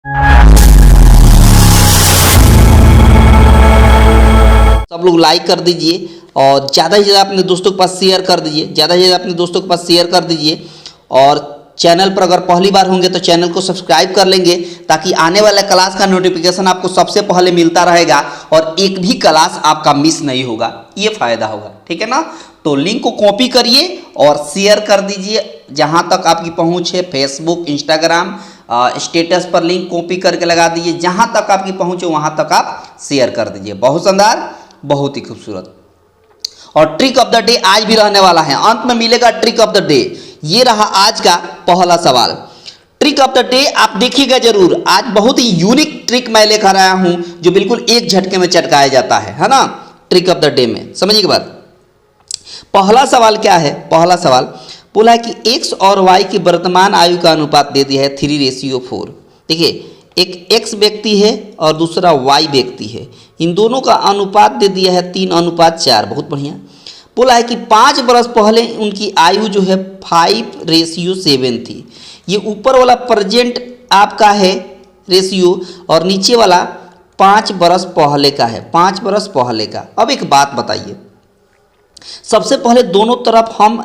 सब लोग लाइक कर दीजिए और ज़्यादा से ज़्यादा अपने दोस्तों के पास शेयर कर दीजिए, ज़्यादा से ज़्यादा अपने दोस्तों के पास शेयर कर दीजिए। और चैनल पर अगर पहली बार होंगे तो चैनल को सब्सक्राइब कर लेंगे ताकि आने वाला क्लास का नोटिफिकेशन आपको सबसे पहले मिलता रहेगा और एक भी क्लास आपका मिस नहीं होगा, ये फ़ायदा होगा, ठीक है ना। तो लिंक को कॉपी करिए और शेयर कर दीजिए जहाँ तक आपकी पहुँच है। फेसबुक, इंस्टाग्राम स्टेटस पर लिंक कॉपी करके लगा दीजिए, जहाँ तक आपकी पहुँच है वहाँ तक आप शेयर कर दीजिए। बहुत शानदार, बहुत ही खूबसूरत। और ट्रिक ऑफ द डे आज भी रहने वाला है, अंत में मिलेगा ट्रिक ऑफ द डे। ये रहा आज का पहला सवाल। ट्रिक ऑफ द डे आप देखिएगा जरूर, आज बहुत ही यूनिक ट्रिक मैं लेकर आया हूं जो बिल्कुल एक झटके में चटकाया जाता है ना, ट्रिक ऑफ द डे में। समझिए बात। पहला सवाल क्या है? पहला सवाल बोला है कि x और y की वर्तमान आयु का अनुपात दे दिया है 3:4। देखिए, एक x व्यक्ति है और दूसरा y व्यक्ति है, इन दोनों का अनुपात दे दिया है 3:4। बहुत बढ़िया। बोला है कि 5 वर्ष पहले उनकी आयु जो है 5:7 थी। ये ऊपर वाला प्रेजेंट आपका है रेशियो और नीचे वाला 5 वर्ष पहले का है, 5 वर्ष पहले का। अब एक बात बताइए, सबसे पहले दोनों तरफ हम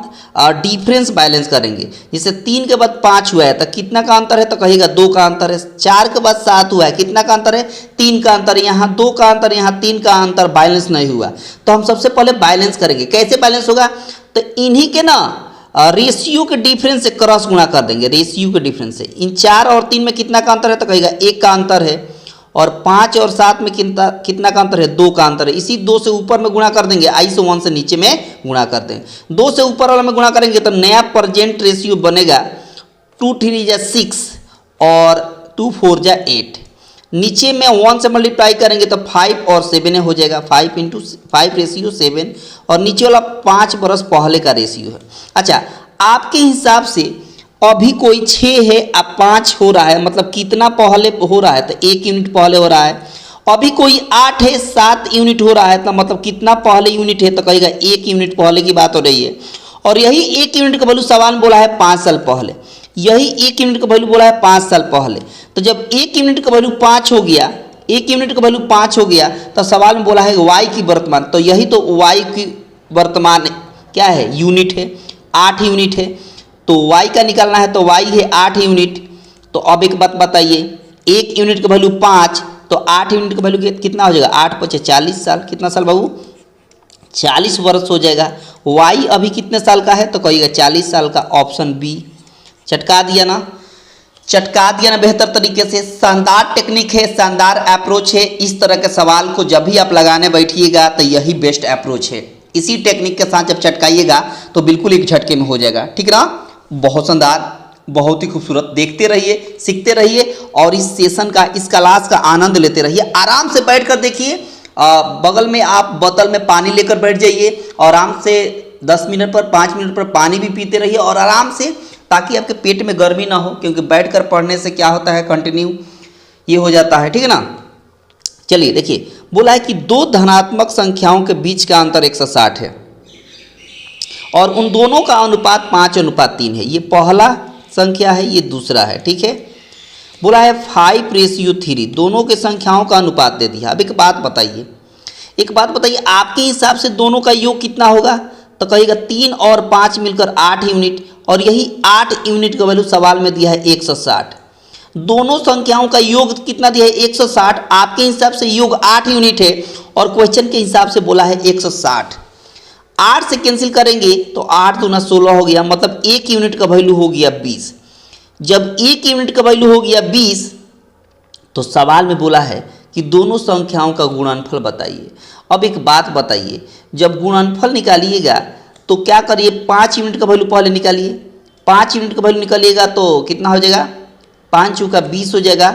डिफरेंस बैलेंस करेंगे। जैसे 3 के बाद 5 हुआ है तो कितना का अंतर है? तो कहिएगा 2 का अंतर है। 4 के बाद 7 हुआ है, कितना का अंतर है? 3 का अंतर। यहाँ 2 का अंतर, यहाँ 3 का अंतर, बैलेंस नहीं हुआ। तो हम सबसे पहले बैलेंस करेंगे। कैसे बैलेंस होगा? तो इन्हीं के ना रेशियो के डिफरेंस से क्रॉस गुणा कर देंगे। रेशियो के डिफरेंस से इन 4 और 3 में कितना का अंतर है? तो कहिएगा 1 का अंतर है। और 5 और 7 में कितना का अंतर है? 2 का अंतर है। इसी 2 से ऊपर में गुणा कर देंगे, आई से 1 से नीचे में गुणा कर देंगे। 2 से ऊपर वाला में गुणा करेंगे तो नया प्रेजेंट रेशियो बनेगा 2 3 जा 6 और 2 4 जा 8। नीचे में 1 से मल्टीप्लाई करेंगे तो 5 और 7 हो जाएगा, 5 × 5 रेशियो 7। और नीचे वाला 5 वर्ष पहले का रेशियो है। अच्छा, आपके हिसाब से अभी कोई 6 है, अब 5 हो रहा है, मतलब कितना पहले हो रहा है? तो 1 यूनिट पहले हो रहा है। अभी कोई 8 है, 7 यूनिट हो रहा है, तो मतलब कितना पहले यूनिट है? तो कहेगा 1 यूनिट पहले की बात हो रही है। और यही 1 यूनिट का वैल्यू सवाल बोला है 5 साल पहले, यही 1 यूनिट का वैल्यू बोला है 5 साल पहले। तो जब 1 यूनिट का वैल्यू 5 हो गया, 1 यूनिट का वैल्यू 5 हो गया, तो सवाल में बोला है y की वर्तमान। तो यही तो y की वर्तमान क्या है? यूनिट है, 8 यूनिट है। तो y का निकालना है तो y है 8 यूनिट। तो अब एक बात बताइए, 1 यूनिट का वैल्यू 5, तो 8 यूनिट का वैल्यू कितना हो जाएगा? 8 × 5 = 40 साल। कितना साल बाबू? 40 वर्ष हो जाएगा। y अभी कितने साल का है? तो कहिएगा 40 साल का। Option B. चटका दिया ना, चटका दिया ना बेहतर तरीके से। शानदार टेक्निक है, शानदार अप्रोच है। इस तरह के सवाल को जब भी आप लगाने बैठिएगा तो यही बेस्ट अप्रोच है। इसी टेक्निक के साथ जब चटकाइएगा तो बिल्कुल एक झटके में हो जाएगा, ठीक ना। बहुत शानदार, बहुत ही खूबसूरत। देखते रहिए, सीखते रहिए और इस सेशन का, इस क्लास का आनंद लेते रहिए। आराम से बैठ कर देखिए, बगल में आप बोतल में पानी लेकर बैठ जाइए, आराम से 10 मिनट पर 5 मिनट पर पानी भी पीते रहिए और आराम से, ताकि आपके पेट में गर्मी ना हो। क्योंकि बैठकर पढ़ने से क्या होता है, कंटिन्यू ये हो जाता है, ठीक है ना। चलिए देखिए, बोला है कि 2 धनात्मक संख्याओं के बीच का अंतर 160 है और उन दोनों का अनुपात 5:3 है। ये पहला संख्या है, ये दूसरा है, ठीक है। बोला है 5:3, दोनों के संख्याओं का अनुपात दे दिया। अब एक बात बताइए, आपके हिसाब से दोनों का योग कितना होगा? तो कहिएगा 3 और 5 मिलकर 8 यूनिट, और यही 8 यूनिट का वैल्यू सवाल में दिया है 160। दोनों संख्याओं का योग कितना दिया है? 160। आपके हिसाब से योग 8 यूनिट है और क्वेश्चन के हिसाब से बोला है 160। 8 से कैंसिल करेंगे तो 8 दूना 16 हो गया, मतलब 1 यूनिट का वैल्यू हो गया 20। जब 1 यूनिट का वैल्यू हो गया 20, तो सवाल में बोला है कि दोनों संख्याओं का गुणनफल बताइए। अब एक बात बताइए, जब गुणनफल निकालिएगा तो क्या करिए? 5 यूनिट का वैल्यू पहले निकालिए। 5 यूनिट का वैल्यू निकालिएगा तो कितना हो जाएगा? 5 चौका 20 हो जाएगा,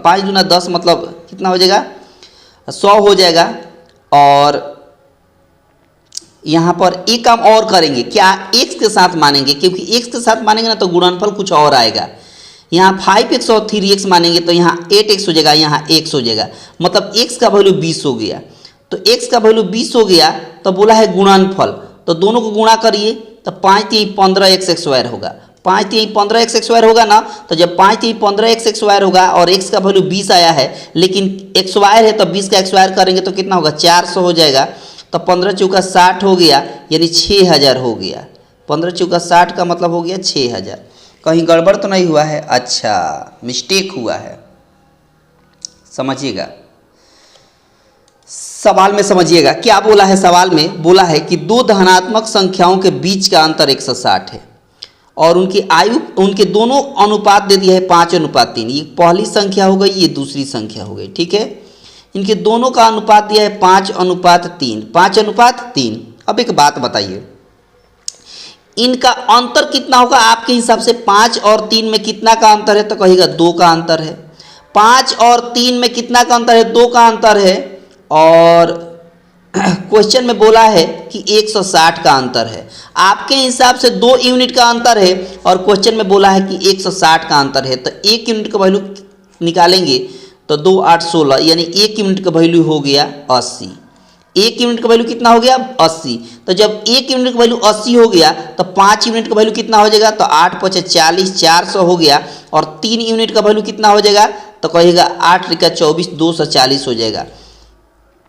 5 दूना 10, मतलब कितना हो जाएगा? 100 हो जाएगा। और यहाँ पर एक काम और करेंगे, क्या x के साथ मानेंगे, क्योंकि x के साथ मानेंगे ना तो गुणनफल कुछ और आएगा। यहाँ 5x और 3x मानेंगे तो यहाँ 8x हो जाएगा, यहाँ x हो जाएगा, मतलब x का वैल्यू 20 हो गया। तो x का वैल्यू 20 हो गया तो बोला है गुणनफल, तो दोनों को गुणा करिए तो 5 × 3 = 15x² होगा। 5 3 15 एक्स स्क्वायर होगा ना, तो जब 5 3 15 एक्स स्क्वायर होगा और एक्स का वैल्यू 20 आया है, लेकिन एक्स स्क्वायर है तो 20 का स्क्वायर करेंगे तो कितना होगा 400 हो जाएगा। तो 15 चौका 60 हो गया, यानी 6000 हो गया। 15 चौका 60 का मतलब हो गया 6000। कहीं गड़बड़ तो नहीं हुआ है? अच्छा, मिस्टेक हुआ है, समझिएगा। सवाल में समझिएगा क्या बोला है। सवाल में बोला है कि दो धनात्मक संख्याओं के बीच का अंतर 160 है और उनकी आयु, उनके दोनों अनुपात दे दिया है 5:3। ये पहली संख्या हो गई, ये दूसरी संख्या हो गई, ठीक है। इनके दोनों का अनुपात दिया है 5:3, 5:3। अब एक बात बताइए, इनका अंतर कितना होगा आपके हिसाब से? 5 और 3 में कितना का अंतर है? तो कहिएगा 2 का अंतर है। 5 और 3 में कितना का अंतर है? 2 का अंतर है। और क्वेश्चन में बोला है कि 160 का अंतर है। आपके हिसाब से 2 यूनिट का अंतर है और क्वेश्चन में बोला है कि 160 का अंतर है। तो 1 यूनिट का वैल्यू निकालेंगे तो 2 8 16, यानी 1 यूनिट का वैल्यू हो गया 80। 1 यूनिट का वैल्यू कितना हो गया? 80। तो जब 1 यूनिट का वैल्यू 80 हो गया तो 5 यूनिट का वैल्यू कितना हो जाएगा? तो 8 5 40, 400 हो गया। और 3 यूनिट का वैल्यू कितना हो जाएगा? तो कहिएगा 8 त्रिका 24, 240 हो जाएगा।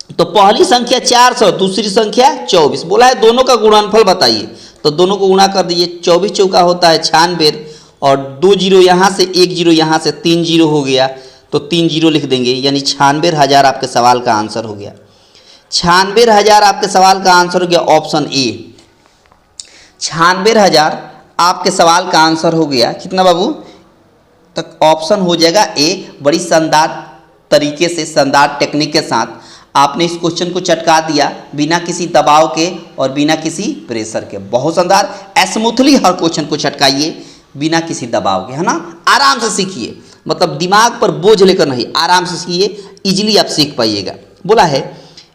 तो पहली संख्या 400, दूसरी संख्या 24। बोला है दोनों का गुणनफल बताइए, तो दोनों को गुणा कर दीजिए। 24 चौका होता है 96 और 2 जीरो यहाँ से, 1 जीरो यहाँ से, 3 जीरो हो गया, तो 3 जीरो लिख देंगे, यानी 96,000 आपके सवाल का आंसर हो गया। 96,000 आपके सवाल का आंसर हो गया ऑप्शन ए। 96,000 आपके सवाल का आंसर हो गया कितना बाबू? तो ऑप्शन हो जाएगा ए। बड़ी शानदार तरीके से, शानदार टेक्निक के साथ आपने इस क्वेश्चन को चटका दिया, बिना किसी दबाव के और बिना किसी प्रेशर के। बहुत शानदार, स्मूथली हर क्वेश्चन को चटकाइए बिना किसी दबाव के, है ना। आराम से सीखिए, मतलब दिमाग पर बोझ लेकर नहीं, आराम से सीखिए, इजीली आप सीख पाइएगा। बोला है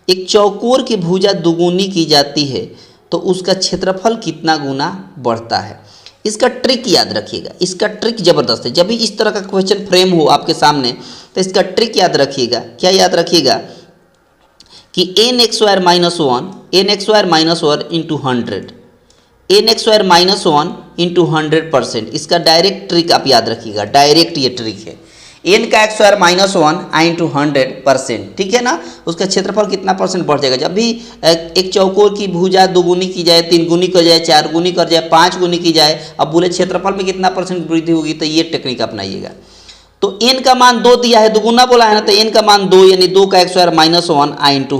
एक चौकोर की भुजा दुगुनी की जाती है तो उसका क्षेत्रफल कितना गुना बढ़ता है? इसका ट्रिक याद रखिएगा, इसका ट्रिक ज़बरदस्त है। जब भी इस तरह का क्वेश्चन फ्रेम हो आपके सामने तो इसका ट्रिक याद रखिएगा। क्या याद रखिएगा कि n(x²-1) n(x²-1) into 100, n(x²-1) into 100%। इसका डायरेक्ट ट्रिक आप याद रखिएगा, डायरेक्ट ये ट्रिक है। n का x²-1 इंटू 100%, ठीक है ना। उसका क्षेत्रफल कितना परसेंट बढ़ जाएगा? जब भी एक चौकोर की भुजा दुगुनी की जाए, 3 गुनी कर जाए, 4 गुनी कर जाए, 5 गुनी की जाए, अब बोले क्षेत्रफल में कितना परसेंट वृद्धि होगी, तो ये टेक्निक अपनाइएगा। तो n का मान 2 दिया है, दुगुना बोला है ना, तो n का मान 2, यानी 2 का x²-1 इंटू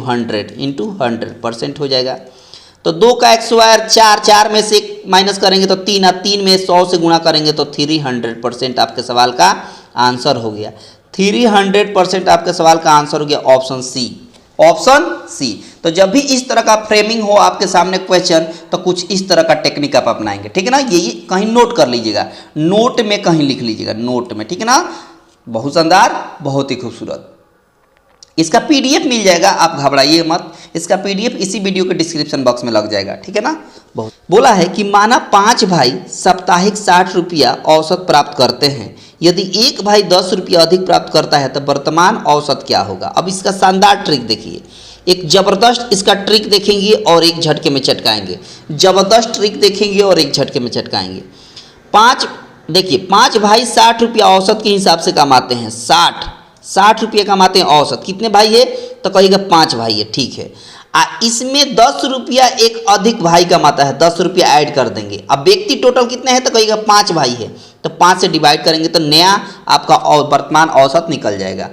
100% हो जाएगा। तो 2 का x² 4, 4 में से 1 माइनस करेंगे तो 3, और 3 में 100 से गुणा करेंगे तो 300% आपके सवाल का आंसर हो गया। 300% आपके सवाल का आंसर हो गया ऑप्शन सी, ऑप्शन सी। तो जब भी इस तरह का फ्रेमिंग हो आपके सामने क्वेश्चन, तो कुछ इस तरह का टेक्निक आप अपनाएंगे, ठीक है ना। ये कहीं नोट कर लीजिएगा, नोट में कहीं लिख लीजिएगा, नोट में, ठीक है ना। बहुत शानदार, बहुत ही खूबसूरत। इसका पीडीएफ मिल जाएगा, आप घबराइए मत, इसका पीडीएफ इसी वीडियो के डिस्क्रिप्शन बॉक्स में लग जाएगा, ठीक है ना। बहुत बोला है कि माना 5 भाई साप्ताहिक 60 रुपया औसत प्राप्त करते हैं, यदि एक भाई 10 रुपया अधिक प्राप्त करता है तो वर्तमान औसत क्या होगा? अब इसका शानदार ट्रिक देखिए, एक जबरदस्त इसका ट्रिक देखेंगे और एक झटके में चटकाएंगे। जबरदस्त ट्रिक देखेंगे और एक झटके में चटकाएंगे। 5 देखिए, 5 भाई 60 रुपया औसत के हिसाब से कमाते हैं, 60 रुपये कमाते हैं औसत। कितने भाई है? तो कहिएगा 5 भाई है, ठीक है। इसमें 10 रुपया एक अधिक भाई कमाता है, 10 रुपया ऐड कर देंगे। अब व्यक्ति टोटल कितने हैं? तो कहिएगा 5 भाई है, तो 5 से डिवाइड करेंगे तो नया आपका वर्तमान औसत निकल जाएगा।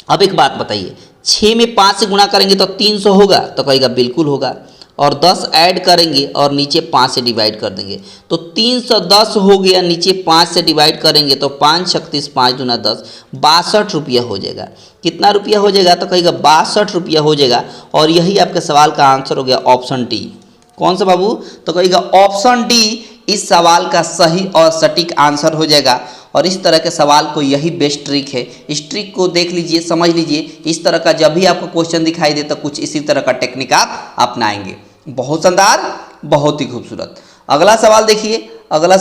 अब एक बात बताइए, 6 में 5 से गुणा करेंगे तो 300 होगा, तो कहिएगा बिल्कुल होगा। और 10 ऐड करेंगे और नीचे 5 से डिवाइड कर देंगे तो 310 हो गया। नीचे 5 से डिवाइड करेंगे तो 5 36 5 दूना 10, 62 रुपया हो जाएगा। कितना रुपया हो जाएगा? तो कहिएगा 62 रुपया हो जाएगा। और यही आपके सवाल का आंसर हो गया ऑप्शन डी। कौन सा बाबू? तो कहिएगा ऑप्शन डी इस सवाल का सही और सटीक आंसर हो जाएगा। और इस तरह के सवाल को यही बेस्ट ट्रिक है। इस ट्रिक को देख लीजिए, समझ लीजिए। इस तरह का जब भी आपको क्वेश्चन दिखाई दे तो कुछ इसी तरह का टेक्निक आप अपनाएंगे। बहुत शानदार, बहुत ही खूबसूरत। अगला सवाल देखिए, अगला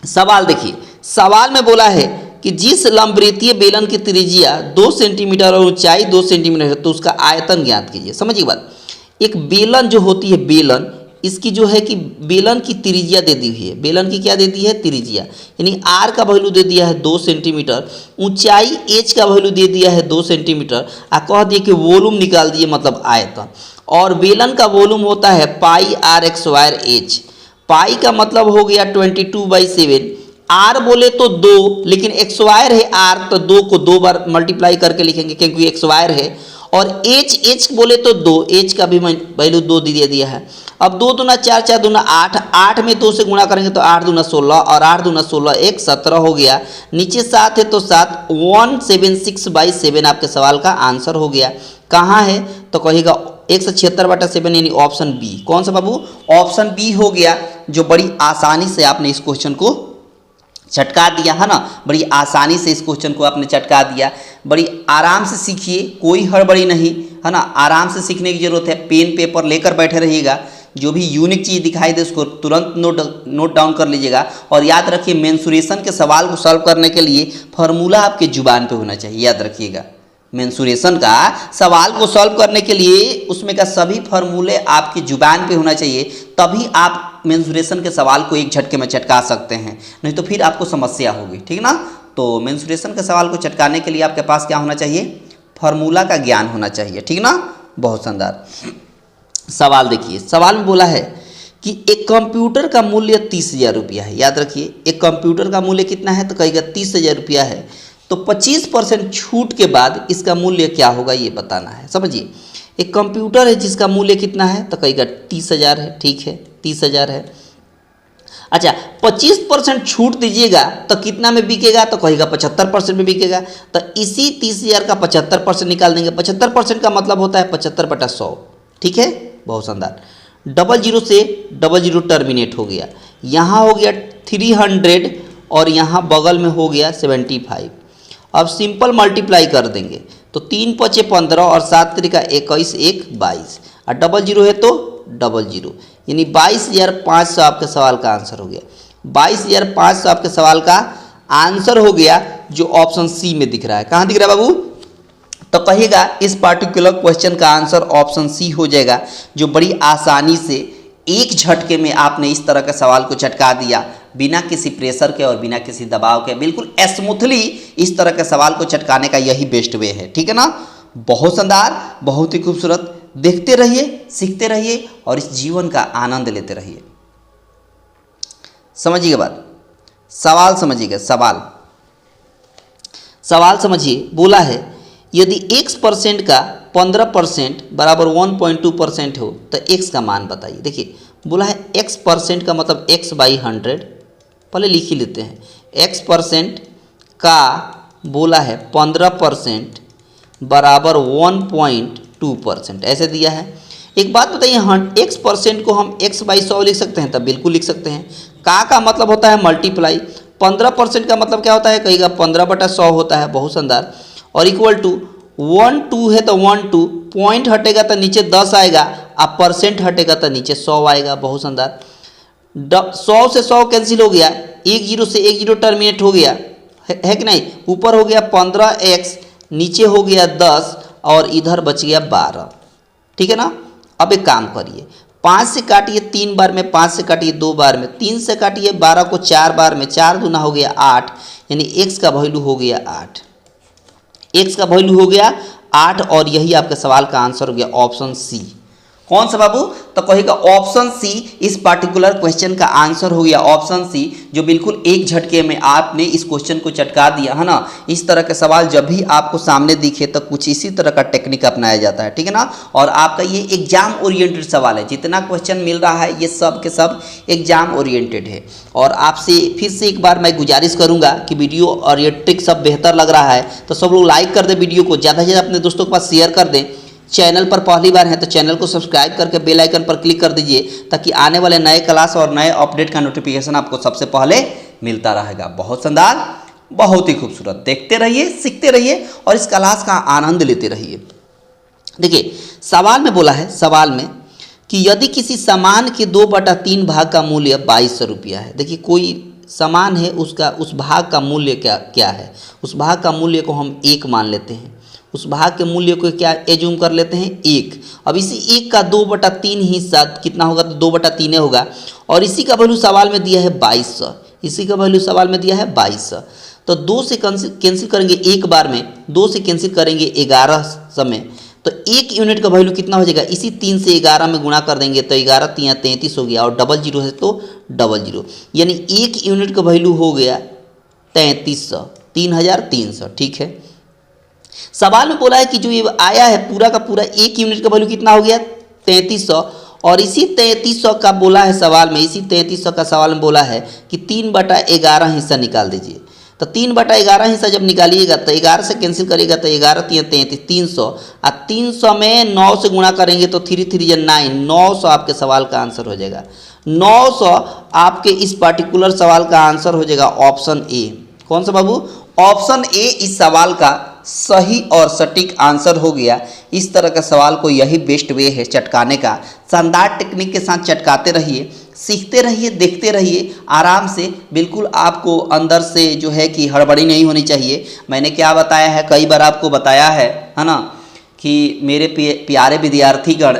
सवाल देखिए। सवाल में बोला है कि जिस लंबवृत्तीय बेलन की त्रिज्या 2 सेंटीमीटर और ऊंचाई 2 सेंटीमीटर है तो उसका आयतन ज्ञात कीजिए। समझिए बात, एक बेलन जो होती है, बेलन इसकी जो है कि बेलन की त्रिज्या दे दी हुई है। बेलन की क्या दे दी है? त्रिज्या। यानी आर का वैल्यू दे दिया है 2 सेंटीमीटर, ऊंचाई एच का वैल्यू दे दिया है 2 सेंटीमीटर, आ कह दिए कि वॉल्यूम निकाल दिए मतलब आयतन। और बेलन का वॉल्यूम होता है पाई आर एक्स स्क्वायर एच। पाई का मतलब हो गया 22/7। आर बोले तो 2, लेकिन एक्स स्क्वायर है आर, तो 2 को 2 बार मल्टीप्लाई करके लिखेंगे क्योंकि एक्स स्क्वायर है। और एच बोले तो 2, एच का भी वैल्यू 2 दे दिया है। अब 2 दूना 4, 4 दूना 8, 8 में 2 से गुणा करेंगे तो 8 दूना 16, और 8 दूना 16 1 17 हो गया। नीचे 7 है तो 7, 176/7 आपके सवाल का आंसर हो गया। कहाँ है? तो कहेगा 176/7 यानी ऑप्शन बी। कौन सा बाबू? ऑप्शन बी हो गया, जो बड़ी आसानी से आपने इस क्वेश्चन को चटका दिया है ना। बड़ी आसानी से इस क्वेश्चन को आपने चटका दिया। बड़ी आराम से सीखिए, कोई हड़बड़ी नहीं है ना। आराम से सीखने की जरूरत है। पेन पेपर लेकर बैठे रहिएगा, जो भी यूनिक चीज़ दिखाई दे उसको तुरंत नोट डाउन कर लीजिएगा। और याद रखिए, मेंसुरेशन के सवाल को सॉल्व करने के लिए फार्मूला आपके जुबान पे होना चाहिए। याद रखिएगा, मेंसुरेशन का सवाल को सॉल्व करने के लिए उसमें का सभी फार्मूले आपकी जुबान पे होना चाहिए, तभी आप मेंसुरेशन के सवाल को एक झटके में चटका सकते हैं, नहीं तो फिर आपको समस्या होगी। ठीक ना। तो मेंसुरेशन के सवाल को चटकाने के लिए आपके पास क्या होना चाहिए? फार्मूला का ज्ञान होना चाहिए। ठीक ना। बहुत शानदार। सवाल देखिए, सवाल में बोला है कि एक कंप्यूटर का मूल्य 30,000 रुपया है। याद रखिए, एक कंप्यूटर का मूल्य कितना है? तो कहेगा 30,000 रुपया है। तो 25% छूट के बाद इसका मूल्य क्या होगा ये बताना है। समझिए, एक कंप्यूटर है जिसका मूल्य कितना है? तो कहेगा 30,000 है। ठीक है, 30,000 है। अच्छा, 25% छूट दीजिएगा तो कितना में बिकेगा? तो कहेगा 75% में बिकेगा। तो इसी 30,000 का 75% निकाल देंगे। 75% का मतलब होता है 75/100। ठीक है, बहुत शानदार। 00 से 00 टर्मिनेट हो गया। यहाँ हो गया 300 और यहाँ बगल में हो गया 75। अब सिंपल मल्टीप्लाई कर देंगे तो 3 × 5 = 15 और 7 × 21, 1 22, और 00 है तो 00, यानी 22,500 आपके सवाल का आंसर हो गया। 22,500 आपके सवाल का आंसर हो गया, जो ऑप्शन सी में दिख रहा है। कहाँ दिख रहा है बाबू? तो कहिएगा इस पार्टिकुलर क्वेश्चन का आंसर ऑप्शन सी हो जाएगा, जो बड़ी आसानी से एक झटके में आपने इस तरह के सवाल को चटका दिया, बिना किसी प्रेशर के और बिना किसी दबाव के, बिल्कुल स्मूथली इस तरह के सवाल को चटकाने का यही बेस्ट वे है। ठीक है ना। बहुत शानदार, बहुत ही खूबसूरत। देखते रहिए, सीखते रहिए और इस जीवन का आनंद लेते रहिए। समझिएगा बात, सवाल समझिएगा। सवाल समझिए। बोला है यदि x% का 15% बराबर 1.2% हो तो x का मान बताइए। देखिए, बोला है x% का मतलब x/100, पहले लिख ही लेते हैं। x% का बोला है 15% बराबर 1.2%, ऐसे दिया है। एक बात बताइए, x% को हम x/100 लिख सकते हैं? तब बिल्कुल लिख सकते हैं। का मतलब होता है मल्टीप्लाई। 15% का मतलब क्या होता है? कहेगा 15/100 होता है। बहुत शानदार। और इक्वल टू 1 2 है तो 1 2, पॉइंट हटेगा तो नीचे 10 आएगा, अब परसेंट हटेगा तो नीचे 100 आएगा। बहुत शानदार। 100 से 100 कैंसिल हो गया, 1 0 से 1 0 टर्मिनेट हो गया, है कि नहीं। ऊपर हो गया 15x, नीचे हो गया 10 और इधर बच गया 12। ठीक है ना। अब एक काम करिए, 5 से काटिए 3 बार में, 5 से काटिए 2 बार में, 3 से काटिए 12 को 4 बार में, 4 दूना हो गया 8, यानी x का वैल्यू हो गया 8। x का वैल्यू हो गया 8 और यही आपके सवाल का आंसर हो गया ऑप्शन सी। कौन सा बाबू? तो कहेगा ऑप्शन सी इस पार्टिकुलर क्वेश्चन का आंसर हो गया, ऑप्शन सी, जो बिल्कुल एक झटके में आपने इस क्वेश्चन को चटका दिया है ना। इस तरह के सवाल जब भी आपको सामने दिखे तो कुछ इसी तरह का टेक्निक अपनाया जाता है। ठीक है ना। और आपका ये एग्जाम ओरिएंटेड सवाल है, जितना क्वेश्चन मिल रहा है ये सब के सब एग्जाम ओरिएंटेड है। और आपसे फिर से एक बार मैं गुजारिश करूंगा कि वीडियो और ये ट्रिक सब बेहतर लग रहा है तो सब लोग लाइक कर दें, वीडियो को ज़्यादा से ज़्यादा अपने दोस्तों के पास शेयर कर दें। चैनल पर पहली बार है तो चैनल को सब्सक्राइब करके बेल आइकन पर क्लिक कर दीजिए, ताकि आने वाले नए क्लास और नए अपडेट का नोटिफिकेशन आपको सबसे पहले मिलता रहेगा। बहुत शानदार, बहुत ही खूबसूरत। देखते रहिए, सीखते रहिए और इस क्लास का आनंद लेते रहिए। देखिए, सवाल में बोला है, सवाल में कि यदि किसी सामान के 2/3 भाग का मूल्य 2200 रुपया है। देखिए, कोई सामान है, उसका उस भाग का मूल्य क्या है? उस भाग का मूल्य को हम 1 मान लेते हैं। उस भाग के मूल्य को क्या एज्यूम कर लेते हैं 1। अब इसी 1 का 2/3 हिस्सा कितना होगा, तो 2/3 होगा। और इसी का वैल्यू सवाल में दिया है 2200, इसी का वैल्यू सवाल में दिया है 2200। तो 2 से कैंसिल करेंगे एक बार में, 2 से कैंसिल करेंगे 11 समय, तो 1 यूनिट का वैल्यू कितना हो जाएगा, इसी 3 से 11 में गुणा कर देंगे तो 11 3 33 हो गया, और 00 है तो 00, यानी 1 यूनिट का वैल्यू हो गया 3300, 3300। ठीक है, सवाल में बोला है कि जो ये आया है पूरा का पूरा 1 यूनिट का वैल्यू कितना हो गया 3300, और इसी 3300 का बोला है सवाल में, इसी 3300 का सवाल में बोला है कि 3/11 हिस्सा निकाल दीजिए। तो 3/11 हिस्सा जब निकालिएगा तो 11 से कैंसिल करिएगा तो 11 3 33 300, और 300 में 9 से गुणा करेंगे तो 3 3 9, 900 आपके सवाल का आंसर हो जाएगा। 900 आपके इस पार्टिकुलर सवाल का आंसर हो जाएगा ऑप्शन ए। कौन सा बाबू, ऑप्शन ए इस सवाल का सही और सटीक आंसर हो गया। इस तरह का सवाल को यही बेस्ट वे है चटकाने का। शानदार टेक्निक के साथ चटकाते रहिए, सीखते रहिए, देखते रहिए आराम से। बिल्कुल आपको अंदर से जो है कि हड़बड़ी नहीं होनी चाहिए। मैंने क्या बताया है, कई बार आपको बताया है ना, कि मेरे प्यारे विद्यार्थीगण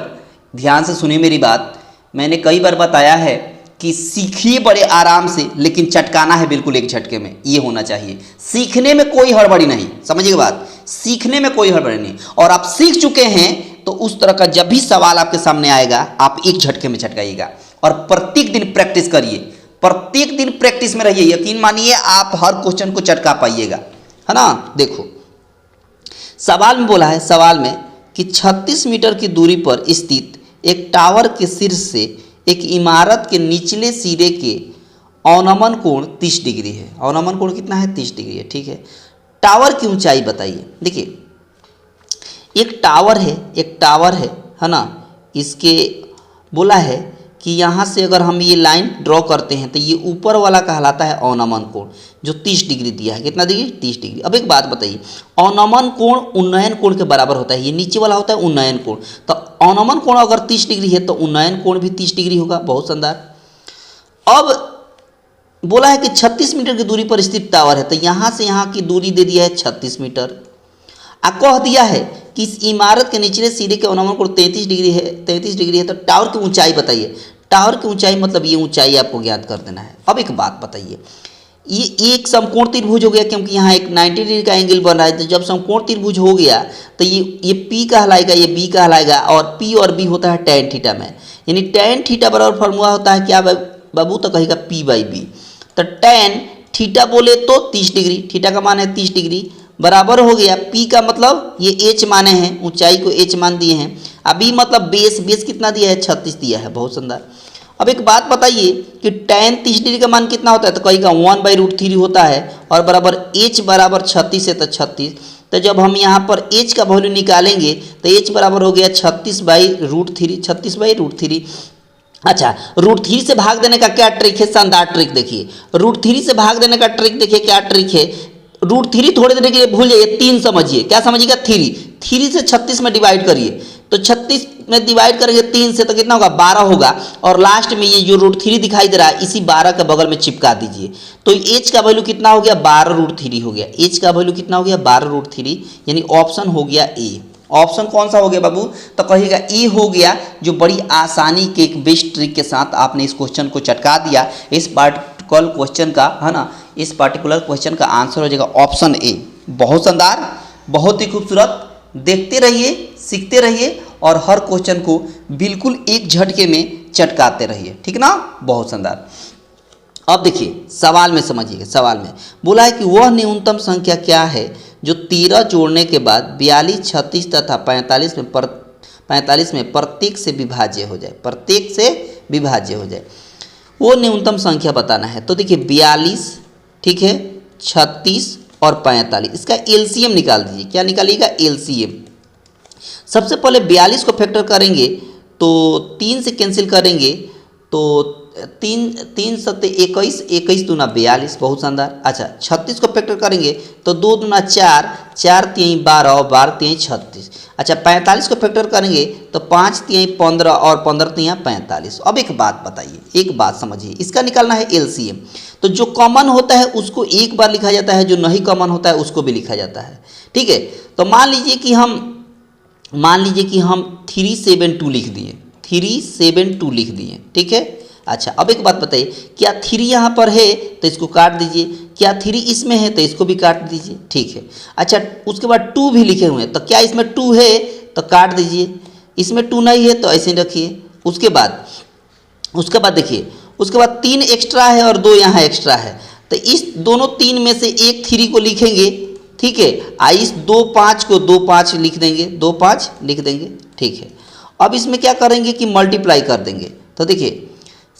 ध्यान से सुनिए मेरी बात। मैंने कई बार बताया है कि सीखिए बड़े आराम से, लेकिन चटकाना है बिल्कुल एक झटके में, ये होना चाहिए। सीखने में कोई हड़बड़ी नहीं, समझिए बात, सीखने में कोई हड़बड़ी नहीं। और आप सीख चुके हैं तो उस तरह का जब भी सवाल आपके सामने आएगा आप एक झटके में चटकाइएगा। और प्रत्येक दिन प्रैक्टिस करिए, प्रत्येक दिन प्रैक्टिस में रहिए, यकीन मानिए आप हर क्वेश्चन को चटका पाइएगा, है ना। देखो सवाल में बोला है, सवाल में कि 36 मीटर की दूरी पर स्थित एक टावर के शीर्ष से एक इमारत के निचले सिरे के अवनमन कोण 30 डिग्री है। अवनमन कोण कितना है, 30 डिग्री है। ठीक है, टावर की ऊंचाई बताइए। देखिए एक टावर है, एक टावर है ना, इसके बोला है कि यहाँ से अगर हम ये लाइन ड्रॉ करते हैं तो ये ऊपर वाला कहलाता है अवनमन कोण, जो 30 डिग्री दिया है। कितना डिग्री, 30 डिग्री। अब एक बात बताइए, अवनमन कोण उन्नयन कोण के बराबर होता है, ये नीचे वाला होता है उन्नयन कोण। तो अवनमन कोण अगर 30 डिग्री है तो उन्नयन कोण भी 30 डिग्री होगा। बहुत शानदार। अब बोला है कि 36 मीटर की दूरी पर स्थित टावर है, तो यहाँ से यहाँ की दूरी दे दिया है 36 मीटर। कह दिया है कि इस इमारत के निचले सिरे के अवनमन कोण 33 डिग्री है, 33 डिग्री है। तो टावर की ऊंचाई बताइए। टावर की ऊंचाई मतलब ये ऊंचाई आपको ज्ञात कर देना है। अब एक बात बताइए, ये एक समकोण त्रिभुज हो गया, क्योंकि यहाँ एक 90 डिग्री का एंगल बन रहा है। तो जब समकोण त्रिभुज हो गया तो ये P कहलाएगा, ये B कहलाएगा, और P और B होता है tan थीटा में। यानी tan थीटा बराबर फॉर्मूला होता है क्या बाबू, तो कहेगा P/B। तो tan थीटा बोले तो 30 डिग्री, थीटा का मान है 30 डिग्री, बराबर हो गया P का मतलब ये H माने हैं, ऊंचाई को H मान दिए हैं। अब B मतलब बेस, बेस कितना दिया है, 36 दिया है। बहुत सुंदर। अब एक बात बताइए कि tan 30 डिग्री का मान कितना होता है, तो कहीं का 1/√3 होता है, और बराबर H बराबर 36 है तो 36। तो जब हम यहाँ पर H का वैल्यू निकालेंगे तो H बराबर हो गया 36/√3, 36/√3। अच्छा, √3 से भाग देने का क्या ट्रिक है, शानदार ट्रिक देखिए। √3 से भाग देने का ट्रिक देखिए, क्या ट्रिक है। √3 थोड़ी देर के लिए भूल जाइए, 3 समझिए। क्या समझिएगा, 3 से 36 में डिवाइड करिए, तो 36 में डिवाइड करेंगे 3 से तो कितना होगा, 12 होगा। और लास्ट में ये जो √3 दिखाई दे रहा है इसी 12 के बगल में चिपका दीजिए। तो H का वैल्यू कितना हो गया, 12√3 हो गया। H का वैल्यू कितना हो गया, 12√3, यानी ऑप्शन हो गया ए। ऑप्शन कौन सा हो गया बाबू, तो कहिएगा ए हो गया, जो बड़ी आसानी के एक बेस्ट ट्रिक के साथ आपने इस क्वेश्चन को चटका दिया। इस पार्टिकुलर क्वेश्चन का, है ना, इस पार्टिकुलर क्वेश्चन का आंसर हो जाएगा ऑप्शन ए। बहुत शानदार, बहुत ही खूबसूरत। देखते रहिए, सीखते रहिए, और हर क्वेश्चन को बिल्कुल एक झटके में चटकाते रहिए, ठीक ना। बहुत शानदार। अब देखिए सवाल में समझिएगा। सवाल में बोला है कि वह न्यूनतम संख्या क्या है जो 13 जोड़ने के बाद 42, 36 तथा 45 में प्रत्येक से विभाज्य हो जाए, प्रत्येक से विभाज्य हो जाए। वो न्यूनतम संख्या बताना है। तो देखिए 42, ठीक है, 36 और 45, इसका एलसीएम निकाल दीजिए। क्या निकालिएगा, एलसीएम। सबसे पहले 42 को फैक्टर करेंगे तो 3 से कैंसिल करेंगे तो तीन तीन सत्ते 21, 21 दूना 42, बहुत शानदार। अच्छा 36 को फैक्टर करेंगे तो 2 दूना 4, 4 तिहाई 12 और 12 तिहाई 36। अच्छा 45 को फैक्टर करेंगे तो 5 तिहाई 15 और 15 तिहाई 45। अब एक बात बताइए, एक बात समझिए, इसका निकालना है एलसीएम। तो जो कॉमन होता है उसको एक बार लिखा जाता है, जो नहीं कॉमन होता है उसको भी लिखा जाता है। ठीक है, तो मान लीजिए कि हम 372 लिख दिए, 372 लिख दिए। ठीक है, अच्छा अब एक बात बताइए, क्या 3 यहाँ पर है तो इसको काट दीजिए, क्या 3 इसमें है तो इसको भी काट दीजिए। ठीक है, अच्छा उसके बाद 2 भी लिखे हुए हैं, तो क्या इसमें 2 है तो काट दीजिए, इसमें 2 नहीं है तो ऐसे रखिए। उसके बाद देखिए, उसके बाद 3 एक्स्ट्रा है और 2 यहाँ एक्स्ट्रा है, तो इस दोनों 3 में से एक 3 को लिखेंगे। ठीक है, इस 2 5 को 2 5 लिख देंगे, 2 5 लिख देंगे। ठीक है, अब इसमें क्या करेंगे कि मल्टीप्लाई कर देंगे। तो देखिए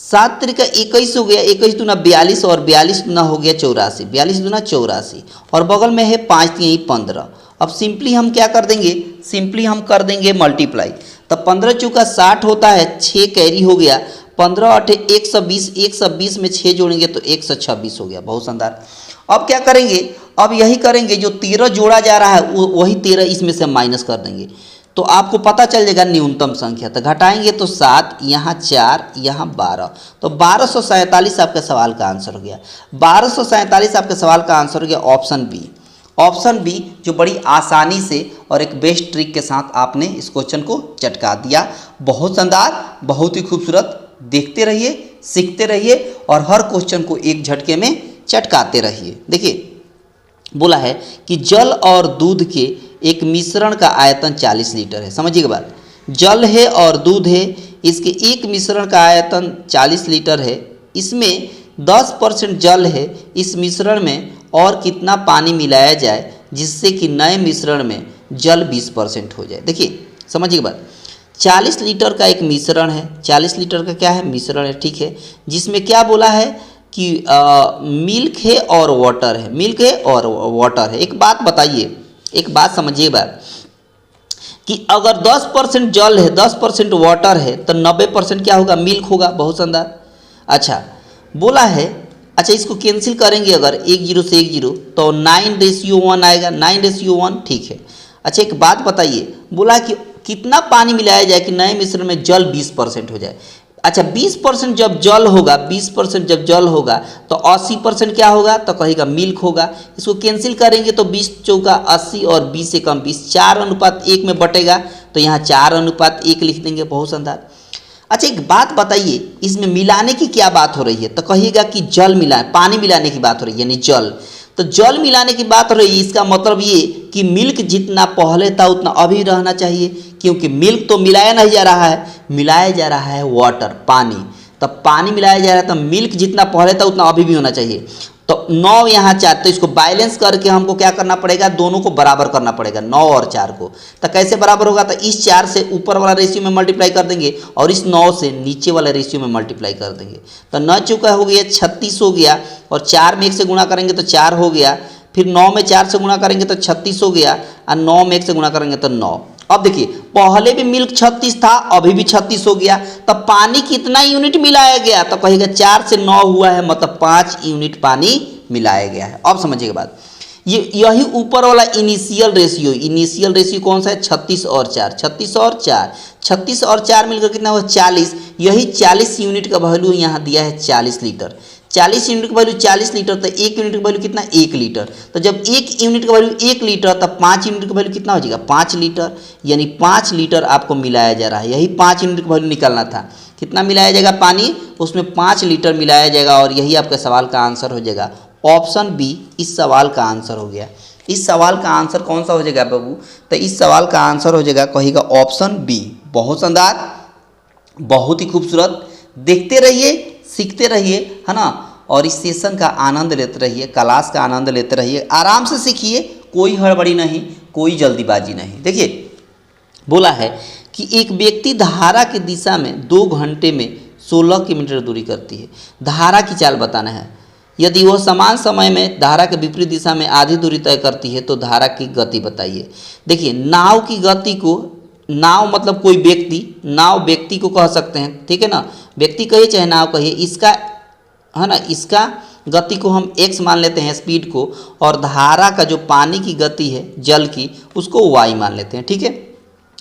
7 तरीका 21 हो गया, 21 दूना 42 और 42 दूना हो गया 84, 42 दूना 84 और बगल में है 5 तिहाई 15। अब सिंपली हम क्या कर देंगे, सिंपली हम कर देंगे मल्टीप्लाई। तो 15 चौका 60 होता है, 6 कैरी हो गया, 15 8 120, 120 में 6 जोड़ेंगे तो 126 हो गया, बहुत शानदार। अब क्या करेंगे, अब यही करेंगे, जो 13 जोड़ा जा रहा है वही 13 इसमें से माइनस कर देंगे, तो आपको पता चल जाएगा न्यूनतम संख्या। तो घटाएंगे तो 7, यहाँ 4, यहाँ 12, तो 1247 आपके सवाल का आंसर हो गया। 1247 आपके सवाल का आंसर हो गया ऑप्शन बी। ऑप्शन बी जो बड़ी आसानी से और एक बेस्ट ट्रिक के साथ आपने इस क्वेश्चन को चटका दिया। बहुत शानदार, बहुत ही खूबसूरत। देखते रहिए, सीखते रहिए और हर क्वेश्चन को एक झटके में चटकाते रहिए। देखिए बोला है कि जल और दूध के एक मिश्रण का आयतन 40 लीटर है। समझिएगा बात, जल है और दूध है, इसके एक मिश्रण का आयतन 40 लीटर है, इसमें 10% जल है, इस मिश्रण में और कितना पानी मिलाया जाए जिससे कि नए मिश्रण में जल 20% हो जाए। देखिए समझिएगा बात, 40 लीटर का एक मिश्रण है, 40 लीटर का क्या है, मिश्रण है। ठीक है, जिसमें क्या बोला है कि मिल्क है और वाटर है, मिल्क है और वाटर है। एक बात बताइए, एक बात समझिए बात, कि अगर 10% जल है, 10% वाटर है, तो 90% क्या होगा, मिल्क होगा। बहुत शानदार। अच्छा बोला है, अच्छा इसको कैंसिल करेंगे अगर 10 से 10 तो 9:1 आएगा, 9:1। ठीक है, अच्छा एक बात बताइए, बोला कि कितना पानी मिलाया जाए कि नए मिश्रण में जल 20% हो जाए। अच्छा 20% जब जल होगा, 20% जब जल होगा तो 80% क्या होगा, तो कहेगा मिल्क होगा। इसको कैंसिल करेंगे तो 20 चौका 80 और 20 से कम 20, 4:1 में बटेगा, तो यहाँ 4:1 लिख देंगे। बहुत शानदार। अच्छा एक बात बताइए, इसमें मिलाने की क्या बात हो रही है, तो कहिएगा कि जल मिला, पानी मिलाने की बात हो रही है, यानी जल। तो जल मिलाने की बात हो रही है, इसका मतलब ये कि मिल्क जितना पहले था उतना अभी रहना चाहिए, क्योंकि मिल्क तो मिलाया नहीं जा रहा है, मिलाया जा रहा है वाटर, पानी। तब पानी मिलाया जा रहा है, तो मिल्क जितना पहले था उतना अभी भी होना चाहिए। तो 9 यहाँ 4, तो इसको बैलेंस करके हमको क्या करना पड़ेगा, दोनों को बराबर करना पड़ेगा, 9 और 4 को। तो कैसे बराबर होगा, तो इस 4 से ऊपर वाला रेशियो में मल्टीप्लाई कर देंगे और इस 9 से नीचे वाले रेशियो में मल्टीप्लाई कर देंगे। तो 9 चौका हो गया 36 हो गया, और 4 में 1 से गुणा करेंगे तो 4 हो गया, फिर 9 में 4 से गुणा करेंगे तो 36 हो गया, और 9 में 1 से गुणा करेंगे तो 9। अब देखिए पहले भी मिल्क 36 था, अभी भी 36 हो गया, तब पानी कितना यूनिट मिलाया गया, तो कहेगा 4 से 9 हुआ है, मतलब 5 यूनिट पानी मिलाया गया है। अब समझिएगा बात, यही ऊपर वाला इनिशियल रेशियो, इनिशियल रेशियो कौन सा है, 36 और 4, 36 और 4, 36 और 4 मिलकर कितना हुआ, 40। यही 40 यूनिट का वैल्यू यहाँ दिया है 40 लीटर। 40 यूनिट का वैल्यू 40 लीटर, तो 1 यूनिट का वैल्यू कितना, 1 लीटर। तो जब 1 यूनिट का वैल्यू 1 लीटर, तब 5 यूनिट का वैल्यू कितना हो जाएगा, 5 लीटर। यानी 5 लीटर आपको मिलाया जा रहा है, यही 5 यूनिट का वैल्यू निकालना था। कितना मिलाया जाएगा पानी, उसमें 5 लीटर मिलाया जाएगा, और यही आपके सवाल का आंसर हो जाएगा। ऑप्शन बी इस सवाल का आंसर हो गया। इस सवाल का आंसर कौन सा हो जाएगा बाबू, तो इस सवाल का आंसर हो जाएगा, कहेगा ऑप्शन बी। बहुत शानदार, बहुत ही खूबसूरत। देखते रहिए, सीखते रहिए, है ना, और इस सेशन का आनंद लेते रहिए, क्लास का आनंद लेते रहिए, आराम से सीखिए, कोई हड़बड़ी नहीं, कोई जल्दीबाजी नहीं। देखिए बोला है कि एक व्यक्ति धारा की दिशा में 2 घंटे में 16 किलोमीटर दूरी करती है। धारा की चाल बताना है। यदि वह समान समय में धारा के विपरीत दिशा में आधी दूरी तय करती है तो धारा की गति बताइए। देखिए नाव की गति को नाव मतलब कोई व्यक्ति, नाव व्यक्ति को कह सकते हैं, ठीक है ना, व्यक्ति कहिए चाहे नाव कहिए, इसका है ना, इसका गति को हम x मान लेते हैं स्पीड को, और धारा का जो पानी की गति है जल की उसको y मान लेते हैं, ठीक है।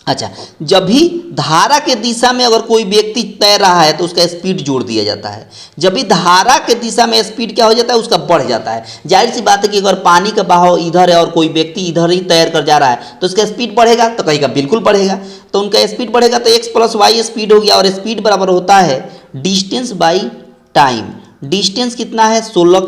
अच्छा, जब भी धारा के दिशा में अगर कोई व्यक्ति तैर रहा है तो उसका स्पीड जोड़ दिया जाता है। जब भी धारा के दिशा में स्पीड क्या हो जाता है, उसका बढ़ जाता है। जाहिर सी बात है कि अगर पानी का बहाव इधर है और कोई व्यक्ति इधर ही तैर कर जा रहा है तो उसका स्पीड बढ़ेगा, तो कहेगा बिल्कुल बढ़ेगा। तो उनका स्पीड बढ़ेगा तो x प्लस वाई स्पीड हो गया, और स्पीड बराबर होता है डिस्टेंस बाई टाइम। डिस्टेंस कितना है 16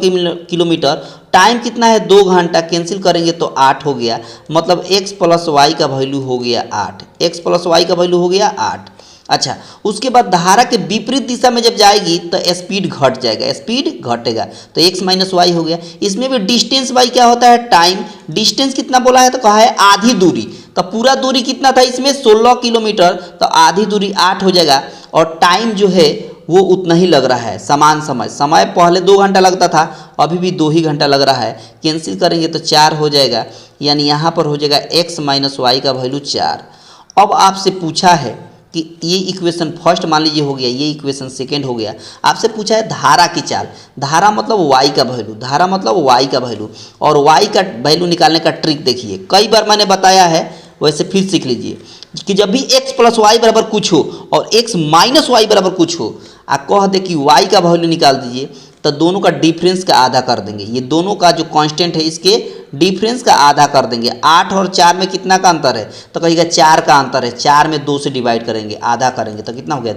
किलोमीटर, टाइम कितना है 2 घंटा, कैंसिल करेंगे तो 8 हो गया, मतलब x प्लस वाई का वैल्यू हो गया 8, x प्लस वाई का वैल्यू हो गया 8। अच्छा, उसके बाद धारा के विपरीत दिशा में जब जाएगी तो स्पीड घट जाएगा, स्पीड घटेगा तो x माइनस वाई हो गया। इसमें भी डिस्टेंस बाई क्या होता है टाइम। डिस्टेंस कितना बोला है तो कहा है आधी दूरी, तो पूरा दूरी कितना था इसमें 16 किलोमीटर, तो आधी दूरी 8 हो जाएगा, और टाइम जो है वो उतना ही लग रहा है, समान समय पहले 2 घंटा लगता था, अभी भी 2 ही घंटा लग रहा है। कैंसिल करेंगे तो 4 हो जाएगा, यानी यहाँ पर हो जाएगा x माइनस वाई का वैल्यू 4। अब आपसे पूछा है कि ये इक्वेशन फर्स्ट मान लीजिए हो गया, ये इक्वेशन सेकेंड हो गया। आपसे पूछा है धारा की चाल, धारा मतलब y का वैल्यू, धारा मतलब y का वैल्यू, और y का वैल्यू निकालने का ट्रिक देखिए, कई बार मैंने बताया है, वैसे फिर सीख लीजिए कि जब भी x प्लस वाई बराबर कुछ हो और x माइनस वाई बराबर कुछ हो, आ कह दे कि y का वैल्यू निकाल दीजिए, तो दोनों का डिफरेंस का आधा कर देंगे। ये दोनों का जो कांस्टेंट है इसके डिफरेंस का आधा कर देंगे। 8 और 4 में कितना का अंतर है तो कहिएगा 4 का अंतर है, 4 में 2 से डिवाइड करेंगे, आधा करेंगे तो कितना हो गया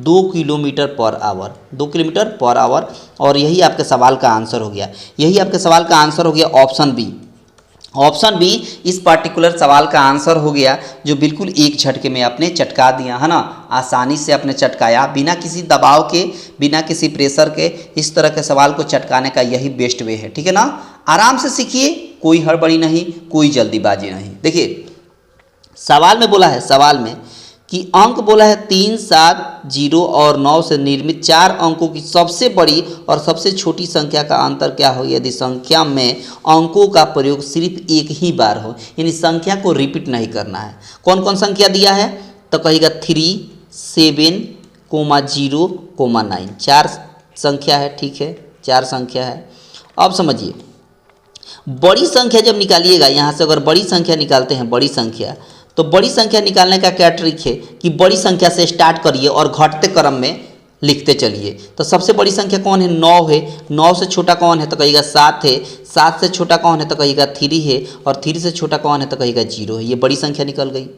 2 kilometre per hour, 2 kilometre per hour. और यही आपके सवाल का आंसर हो गया, यही आपके सवाल का आंसर हो गया ऑप्शन बी। ऑप्शन बी इस पर्टिकुलर सवाल का आंसर हो गया, जो बिल्कुल एक झटके में आपने चटका दिया है ना, आसानी से आपने चटकाया, बिना किसी दबाव के, बिना किसी प्रेशर के। इस तरह के सवाल को चटकाने का यही बेस्ट वे है, ठीक है ना। आराम से सीखिए, कोई हड़बड़ी नहीं, कोई जल्दीबाजी नहीं। देखिए सवाल में बोला है, सवाल में कि अंक बोला है 3, 7, 0 और 9 से निर्मित 4 अंकों की सबसे बड़ी और सबसे छोटी संख्या का अंतर क्या हो यदि संख्या में अंकों का प्रयोग सिर्फ एक ही बार हो, यानी संख्या को रिपीट नहीं करना है। कौन कौन संख्या दिया है तो कहेगा 3, 7, 0, 9, 4 संख्या है, ठीक है, 4 संख्या है। अब समझिए बड़ी संख्या जब निकालिएगा, यहाँ से अगर बड़ी संख्या निकालते हैं, बड़ी संख्या, तो बड़ी संख्या निकालने का क्या ट्रिक है कि बड़ी संख्या से स्टार्ट करिए और घटते क्रम में लिखते चलिए। तो सबसे बड़ी संख्या कौन है 9 है, 9 से छोटा कौन है तो कहिएगा 7 है, 7 से छोटा कौन है तो कहिएगा 3 है, और 3 से छोटा कौन है तो कहिएगा 0 है। ये बड़ी संख्या निकल गई।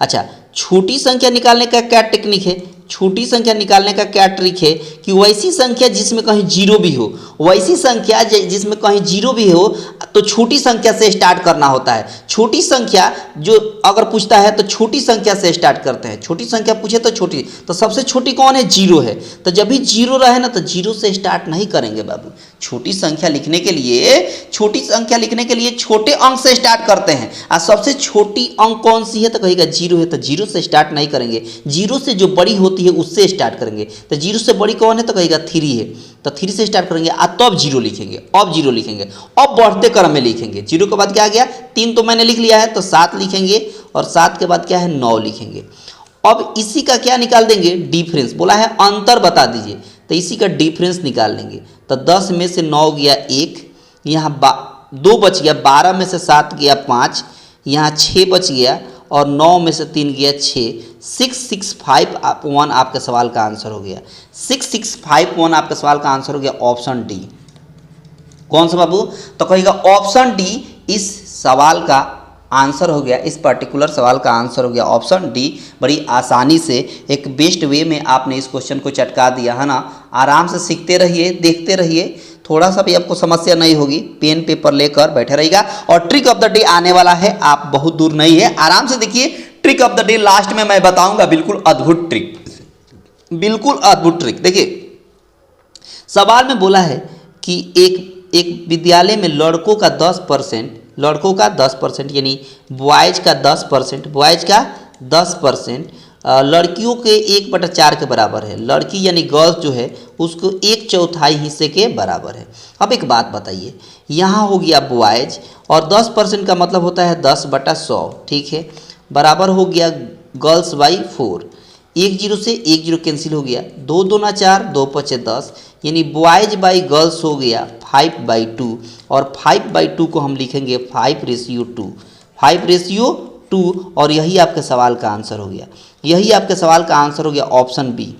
अच्छा, छोटी संख्या निकालने का क्या टेक्निक है, छोटी संख्या निकालने का क्या ट्रिक है कि वैसी संख्या जिसमें कहीं 0 भी हो, वैसी संख्या जिसमें कहीं 0 भी हो तो छोटी संख्या से स्टार्ट करना होता है। छोटी संख्या जो अगर पूछता है तो छोटी संख्या से स्टार्ट करते हैं, छोटी संख्या पूछे तो छोटी, तो सबसे छोटी कौन है 0 है, तो जब भी 0 रहे ना तो 0 से स्टार्ट नहीं करेंगे बाबू। छोटी संख्या लिखने के लिए, छोटी संख्या लिखने के लिए छोटे अंक से स्टार्ट करते हैं। और सबसे छोटी अंक कौन सी है तो कहेगा 0 है, तो 0 से स्टार्ट नहीं करेंगे, 0 से जो बड़ी होती है उससे स्टार्ट करेंगे। तो 0 से बड़ी कौन है तो कहेगा 3 है, तो 3 से स्टार्ट करेंगे और तब 0 लिखेंगे, अब 0 लिखेंगे, अब बढ़ते क्रम में लिखेंगे। 0 के बाद क्या आ गया 3, तो मैंने लिख लिया है, तो 7 लिखेंगे, और 7 के बाद क्या है 9 लिखेंगे। अब इसी का क्या निकाल देंगे डिफरेंस, बोला है अंतर बता दीजिए, तो इसी का डिफरेंस निकाल लेंगे। तो 10 में से 9 गया 1, यहाँ 2 बच गया, 12 में से 7 गया 5, यहाँ 6 बच गया, और 9 में से 3 गया 6, 6651 आपके सवाल का आंसर हो गया। 6651 आपके सवाल का आंसर हो गया ऑप्शन डी। कौन सा बाबू तो कहेगा ऑप्शन डी इस सवाल का आंसर हो गया, इस पर्टिकुलर सवाल का आंसर हो गया ऑप्शन डी। बड़ी आसानी से एक बेस्ट वे में आपने इस क्वेश्चन को चटका दिया है ना। आराम से सीखते रहिए, देखते रहिए, थोड़ा सा भी आपको समस्या नहीं होगी, पेन पेपर लेकर बैठे रहिएगा। और ट्रिक ऑफ द डे आने वाला है, आप बहुत दूर नहीं है, आराम से देखिए। Trick of the day last में मैं बताऊंगा, बिल्कुल अद्भुत ट्रिक, बिल्कुल अद्भुत ट्रिक। देखिए सवाल में बोला है कि एक विद्यालय में लड़कों का 10% यानी बॉयज का 10%, बॉयज का 10% लड़कियों के 1/4 के बराबर है। लड़की यानी गर्ल्स जो है उसको 1/4 हिस्से के बराबर है। अब एक बात बताइए, यहाँ हो गया बॉयज और 10% का मतलब होता है 10/100, ठीक है, बराबर हो गया गर्ल्स बाई 4। 1 0 से 1 0 कैंसिल हो गया, 2 2 4, 2 5 10, यानी बॉयज बाई गर्ल्स हो गया 5/2, और 5/2 को हम लिखेंगे 5:2, 5:2, और यही आपके सवाल का आंसर हो गया। यही आपके सवाल का आंसर हो गया ऑप्शन बी।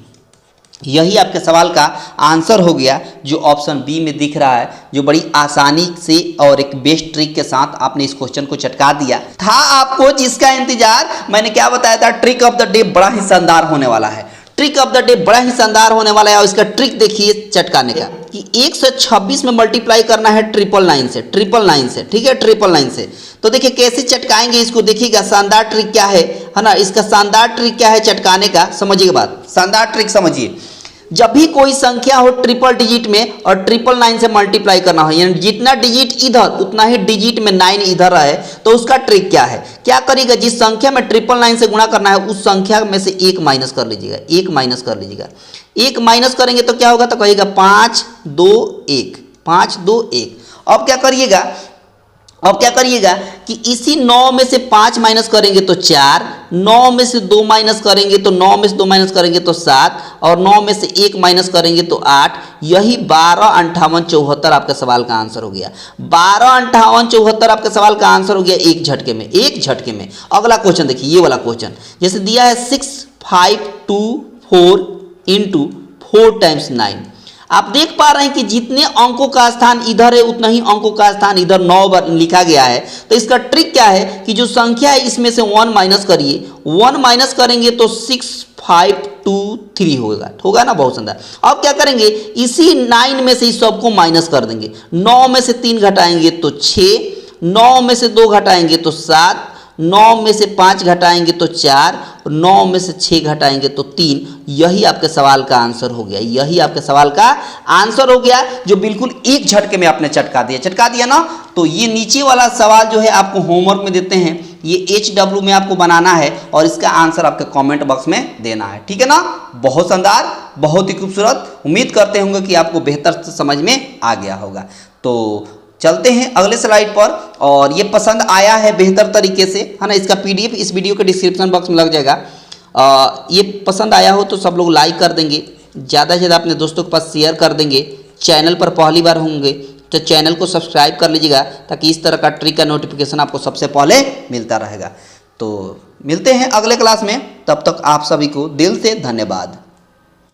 यही आपके सवाल का आंसर हो गया जो ऑप्शन बी में दिख रहा है, जो बड़ी आसानी से और एक बेस्ट ट्रिक के साथ आपने इस क्वेश्चन को चटका दिया था। आपको जिसका इंतजार, मैंने क्या बताया था, ट्रिक ऑफ द डे बड़ा ही शानदार होने वाला है। ट्रिक ऑफ द डे बड़ा ही शानदार होने वाला है, और इसका ट्रिक देखिए चटकाने का कि 126 में मल्टीप्लाई करना है 999 से, 999 से, ठीक है, 999 से। तो देखिए कैसे चटकाएंगे इसको, देखिएगा शानदार ट्रिक क्या है ना, इसका शानदार ट्रिक क्या है चटकाने का, समझिए बात, शानदार ट्रिक समझिए। जब भी कोई संख्या हो ट्रिपल डिजिट में और 999 से मल्टीप्लाई करना हो, यानी जितना डिजिट इधर उतना ही डिजिट में 9 इधर है, तो उसका ट्रिक क्या है, क्या करिएगा, जिस संख्या में 999 से गुणा करना है उस संख्या में से 1 माइनस कर लीजिएगा, 1 माइनस कर लीजिएगा। 1 माइनस करेंगे तो क्या होगा, तो कहिएगा 5 2 1, 5 2 1। अब क्या करिएगा कि इसी 9 में से 5 माइनस करेंगे तो 4, 9 में से 2 माइनस करेंगे तो 9 में से 2 माइनस करेंगे तो 7, और 9 में से 1 माइनस करेंगे तो 8। यही 12 58 74 आपके सवाल का आंसर हो गया। 12 58 74 आपके सवाल का आंसर हो गया एक झटके में, एक झटके में। अगला क्वेश्चन देखिए, ये वाला क्वेश्चन जैसे दिया है 6 5 2 4 इंटू 4 टाइम्स 9। आप देख पा रहे हैं कि जितने अंकों का स्थान इधर है उतना ही अंकों का स्थान इधर 9 बार लिखा गया है। तो इसका ट्रिक क्या है कि जो संख्या है इसमें से 1 माइनस करिए, 1 माइनस करेंगे तो 6 5 2 3 होगा ना, बहुत शानदार। अब क्या करेंगे, इसी 9 में से इस सबको माइनस कर देंगे। 9 में से 3 घटाएंगे तो 6, 9 में से 2 घटाएंगे तो 7, 9 में से 5 घटाएंगे तो 4, 9 में से 6 घटाएंगे तो 3। यही आपके सवाल का आंसर हो गया, यही आपके सवाल का आंसर हो गया, जो बिल्कुल एक झटके में आपने चटका दिया ना। तो ये नीचे वाला सवाल जो है आपको होमवर्क में देते हैं, ये HW में आपको बनाना है और इसका आंसर आपके कमेंट बॉक्स में देना है, ठीक है ना। बहुत शानदार, बहुत ही खूबसूरत। उम्मीद करते होंगे कि आपको बेहतर से समझ में आ गया होगा। तो चलते हैं अगले स्लाइड पर, और ये पसंद आया है बेहतर तरीके से, है ना। इसका PDF इस वीडियो के डिस्क्रिप्शन बॉक्स में लग जाएगा। ये पसंद आया हो तो सब लोग लाइक कर देंगे, ज़्यादा से ज़्यादा अपने दोस्तों के पास शेयर कर देंगे। चैनल पर पहली बार होंगे तो चैनल को सब्सक्राइब कर लीजिएगा, ताकि इस तरह का ट्रिक का नोटिफिकेशन आपको सबसे पहले मिलता रहेगा। तो मिलते हैं अगले क्लास में, तब तक आप सभी को दिल से धन्यवाद।